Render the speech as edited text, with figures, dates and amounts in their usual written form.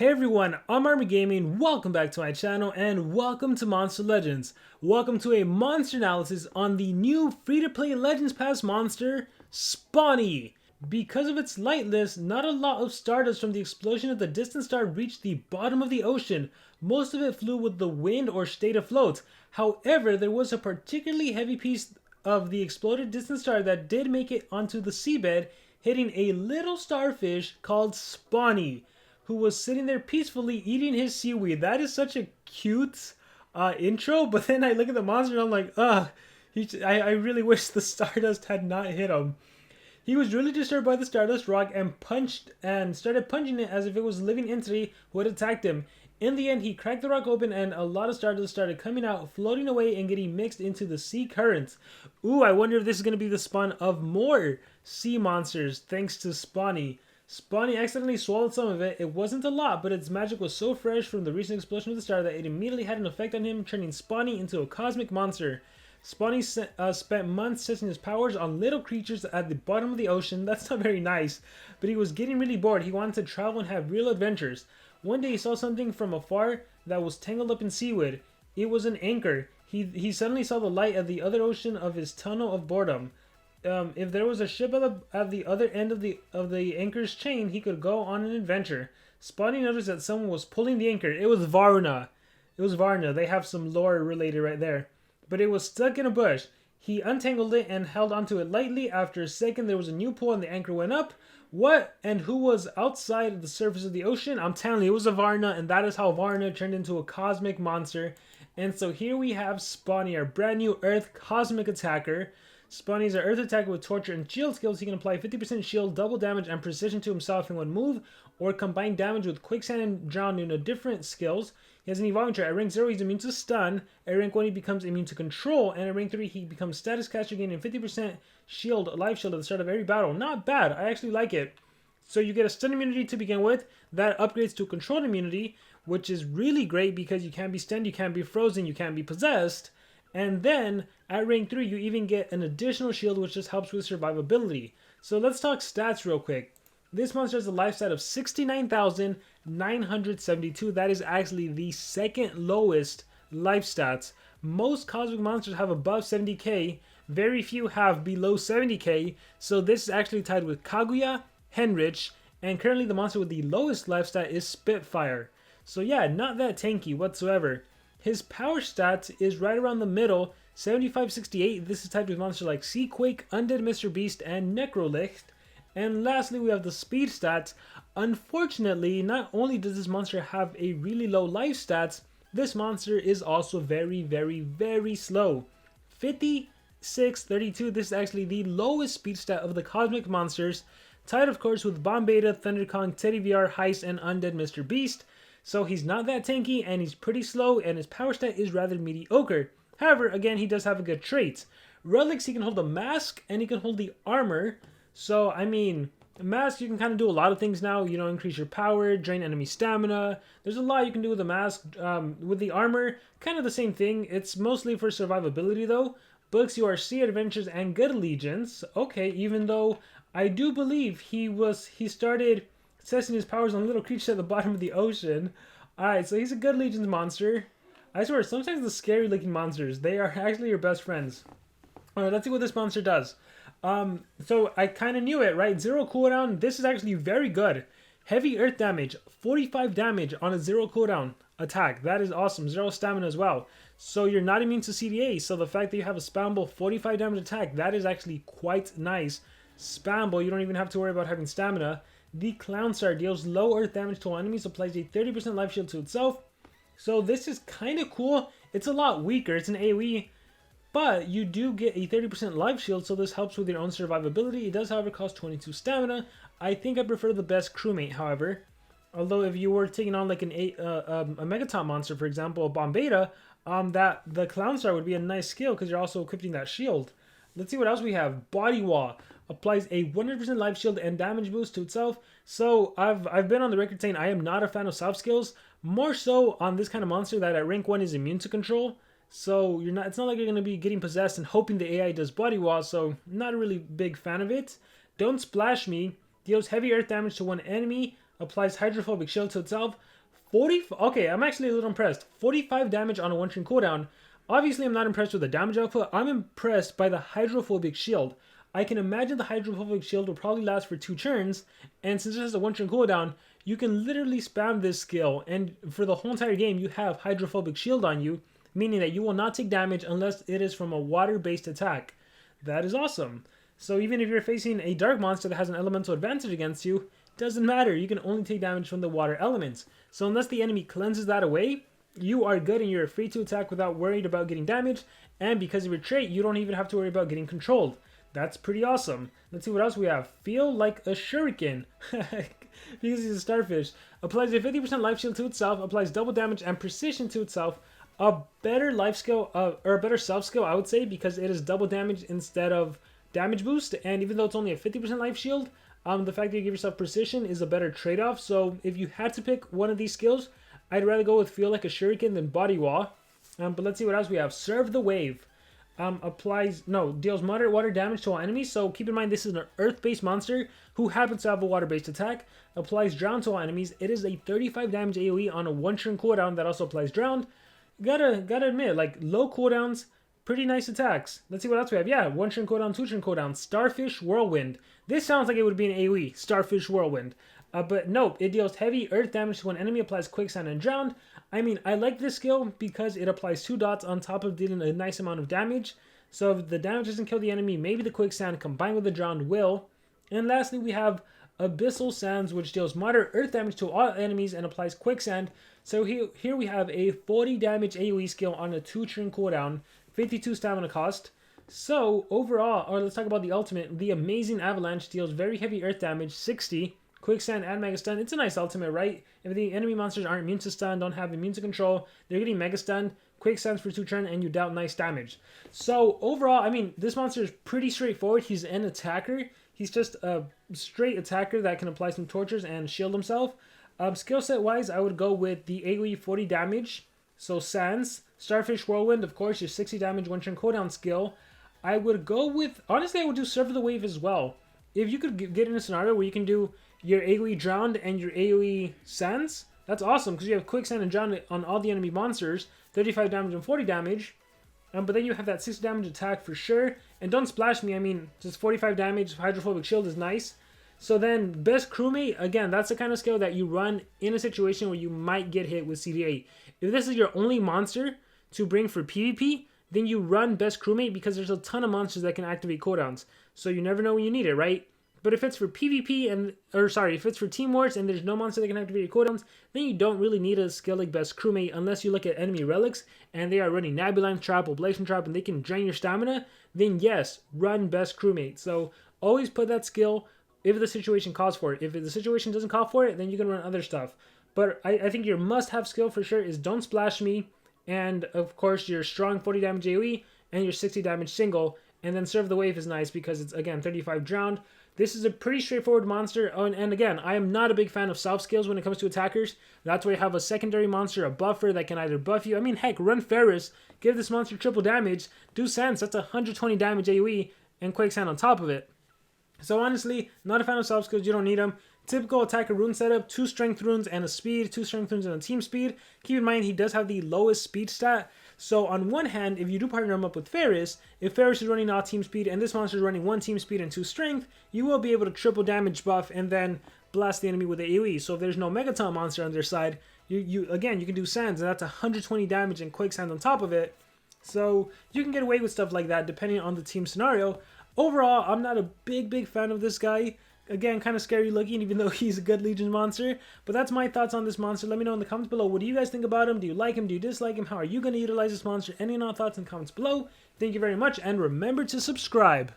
Hey everyone, I'm Noamori Gaming, welcome back to my channel, and welcome to Monster Legends. Welcome to a monster analysis on the new free-to-play Legends Pass monster, Spawny. Because of its lightless, not a lot of stardust from the explosion of the distant star reached the bottom of the ocean. Most of it flew with the wind or stayed afloat. However, there was a particularly heavy piece of the exploded distant star that did make it onto the seabed, hitting a little starfish called Spawny, who was sitting there peacefully eating his seaweed. That is such a cute intro, but then I look at the monster and I'm like, ugh, I really wish the stardust had not hit him. He was really disturbed by the stardust rock and started punching it as if it was a living entity who had attacked him. In the end, he cracked the rock open and a lot of stardust started coming out, floating away and getting mixed into the sea currents. Ooh, I wonder if this is going to be the spawn of more sea monsters thanks to Spawny. Spawny accidentally swallowed some of it. It wasn't a lot, but its magic was so fresh from the recent explosion of the star that it immediately had an effect on him, turning Spawny into a cosmic monster. Spawny spent months testing his powers on little creatures at the bottom of the ocean. That's not very nice, but he was getting really bored. He wanted to travel and have real adventures. One day he saw something from afar that was tangled up in seaweed. It was an anchor. He suddenly saw the light at the other ocean of his tunnel of boredom. If there was a ship at the other end of the anchor's chain, he could go on an adventure. Spawny noticed that someone was pulling the anchor. It was Varna. It was Varna. They have some lore related right there. But it was stuck in a bush. He untangled it and held onto it lightly. After a second, there was a new pull and the anchor went up. What and who was outside of the surface of the ocean? I'm telling you, it was a Varna, and that is how Varna turned into a cosmic monster. And so here we have Spawny, our brand new Earth cosmic attacker. Spawny is an earth attacker with torture and shield skills. He can apply 50% shield, double damage, and precision to himself in one move, or combine damage with quicksand and drown into different skills. He has an evolving trait. At rank 0, he's immune to stun. At rank 1, he becomes immune to control. And at rank 3, he becomes status caster, gaining 50% shield, life shield at the start of every battle. Not bad. I actually like it. So you get a stun immunity to begin with. That upgrades to controlled immunity, which is really great because you can't be stunned, you can't be frozen, you can't be possessed. And then, at rank 3, you even get an additional shield, which just helps with survivability. So let's talk stats real quick. This monster has a life stat of 69,972. That is actually the second lowest life stats. Most cosmic monsters have above 70k. Very few have below 70k. So this is actually tied with Kaguya, Henrich, and currently the monster with the lowest life stat is Spitfire. So yeah, not that tanky whatsoever. His power stat is right around the middle, 7568. This is typed with monsters like Seaquake, Undead Mr. Beast, and Necrolicht. And lastly, we have the speed stats. Unfortunately, not only does this monster have a really low life stats, this monster is also very, very, very slow. 5632. This is actually the lowest speed stat of the cosmic monsters, tied of course with Bomb Beta, Thunder Kong, Teddy VR, Heist, and Undead Mr. Beast. So he's not that tanky, and he's pretty slow, and his power stat is rather mediocre. However, again, he does have a good trait. Relics, he can hold the mask, and he can hold the armor. So, I mean, the mask, you can kind of do a lot of things now. You know, increase your power, drain enemy stamina. There's a lot you can do with the mask. With the armor, kind of the same thing. It's mostly for survivability, though. Books, URC, Adventures, and Good Allegiance. Okay, even though I do believe he started testing his powers on little creatures at the bottom of the ocean. Alright, so he's a Good Allegiance monster. I swear, sometimes the scary looking monsters, they are actually your best friends. Alright, let's see what this monster does. So I kind of knew it, right? 0 cooldown. This is actually very good. Heavy earth damage, 45 damage on a 0 cooldown attack. That is awesome. 0 stamina as well. So you're not immune to CDA. So the fact that you have a spammable 45 damage attack, that is actually quite nice. Spammable, you don't even have to worry about having stamina. The Clown Star deals low earth damage to all enemies, applies a 30% life shield to itself. So this is kind of cool. It's a lot weaker. It's an AoE. But you do get a 30% life shield, so this helps with your own survivability. It does, however, cost 22 stamina. I think I prefer the best crewmate, however. Although if you were taking on like a Megaton monster, for example, a Bomb Beta, that the Clown Star would be a nice skill because you're also equipping that shield. Let's see what else we have. Body Wall applies a 100% life shield and damage boost to itself. So I've been on the record saying I am not a fan of soft skills. More so on this kind of monster that at rank 1 is immune to control. So it's not like you're going to be getting possessed and hoping the AI does body wall, so not a really big fan of it. Don't Splash Me deals heavy earth damage to one enemy applies Hydrophobic Shield to itself. Okay, I'm actually a little impressed. 45 damage on a 1-turn cooldown. Obviously, I'm not impressed with the damage output. I'm impressed by the Hydrophobic Shield. I can imagine the Hydrophobic Shield will probably last for 2 turns, and since it has a 1-turn cooldown, you can literally spam this skill, and for the whole entire game, you have Hydrophobic Shield on you, meaning that you will not take damage unless it is from a water-based attack. That is awesome. So even if you're facing a dark monster that has an elemental advantage against you, doesn't matter, you can only take damage from the water elements. So unless the enemy cleanses that away, you are good and you're free to attack without worried about getting damaged, and because of your trait, you don't even have to worry about getting controlled. That's pretty awesome. Let's see what else we have. Feel like a shuriken. Because he's a starfish. Applies a 50% life steal to itself, applies double damage and precision to itself. A better life skill, or a better self skill, I would say, because it is double damage instead of damage boost, and even though it's only a 50% life shield, the fact that you give yourself precision is a better trade-off. So if you had to pick one of these skills, I'd rather go with Feel Like a Shuriken than Body Wall. But let's see what else we have. Serve the Wave. Deals moderate water damage to all enemies. So keep in mind this is an earth-based monster who happens to have a water-based attack. Applies Drown to all enemies. It is a 35 damage AoE on a 1-turn cooldown that also applies Drown. Gotta admit, like, low cooldowns, pretty nice attacks. Let's see what else we have. Yeah, 1-turn cooldown, 2-turn cooldown. Starfish Whirlwind. This sounds like it would be an AoE. Starfish Whirlwind. But nope, it deals heavy earth damage to when enemy applies Quicksand and Drowned. I mean, I like this skill because it applies 2 dots on top of dealing a nice amount of damage. So if the damage doesn't kill the enemy, maybe the Quicksand combined with the Drowned will. And lastly, we have Abyssal Sands, which deals moderate earth damage to all enemies and applies Quicksand. So here we have a 40 damage AoE skill on a 2-turn cooldown, 52 stamina cost. So overall, or let's talk about the ultimate, the Amazing Avalanche deals very heavy earth damage, 60, Quicksand and Mega Stun. It's a nice ultimate, right? If the enemy monsters aren't immune to stun, don't have immune to control, they're getting Mega Stun, Quicksands for 2 turn, and you dealt nice damage. So overall, I mean, this monster is pretty straightforward. He's an attacker. He's just a straight attacker that can apply some tortures and shield himself. Skill set wise, I would go with the AoE 40 damage. So Sands, Starfish Whirlwind, of course, your 60 damage 1-turn cooldown skill. I would go with, honestly, I would do Serve the Wave as well. If you could get in a scenario where you can do your AoE Drowned and your AoE Sands, that's awesome because you have Quicksand and Drowned on all the enemy monsters, 35 damage and 40 damage. But then you have that 60 damage attack for sure. And don't splash me, I mean, just 45 damage, Hydrophobic Shield is nice. So then, Best Crewmate, again, that's the kind of skill that you run in a situation where you might get hit with CD8. If this is your only monster to bring for PvP, then you run Best Crewmate because there's a ton of monsters that can activate cooldowns. So you never know when you need it, right? But if it's for PvP, if it's for Team Wars and there's no monster that can activate your cooldowns, then you don't really need a skill like Best Crewmate unless you look at enemy relics and they are running Nabuline Trap, Oblation Trap, and they can drain your stamina, then yes, run Best Crewmate. So always put that skill if the situation calls for it. If the situation doesn't call for it, then you can run other stuff. But I think your must-have skill for sure is Don't Splash Me, and of course your strong 40 damage AoE and your 60 damage single, and then Serve the Wave is nice because it's, again, 35 Drowned. This is a pretty straightforward monster, and again, I am not a big fan of self skills when it comes to attackers. That's why you have a secondary monster, a buffer that can either buff you. I mean, heck, run Ferris, give this monster triple damage, do Sands, that's 120 damage AoE, and Quicksand on top of it. So honestly, not a fan of self skills, you don't need them. Typical attacker rune setup, 2 strength runes and a speed, 2 strength runes and a team speed. Keep in mind, he does have the lowest speed stat. So on one hand, if you do partner him up with Ferris, if Ferris is running all team speed and this monster is running 1 team speed and 2 strength, you will be able to triple damage buff and then blast the enemy with the AoE. So if there's no Megaton monster on their side, you can do Sands, and that's 120 damage and Quicksand on top of it. So you can get away with stuff like that depending on the team scenario. Overall, I'm not a big fan of this guy. Again, kind of scary looking, even though he's a good Legion monster. But that's my thoughts on this monster. Let me know in the comments below. What do you guys think about him? Do you like him? Do you dislike him? How are you going to utilize this monster? Any and all thoughts and comments below. Thank you very much, and remember to subscribe.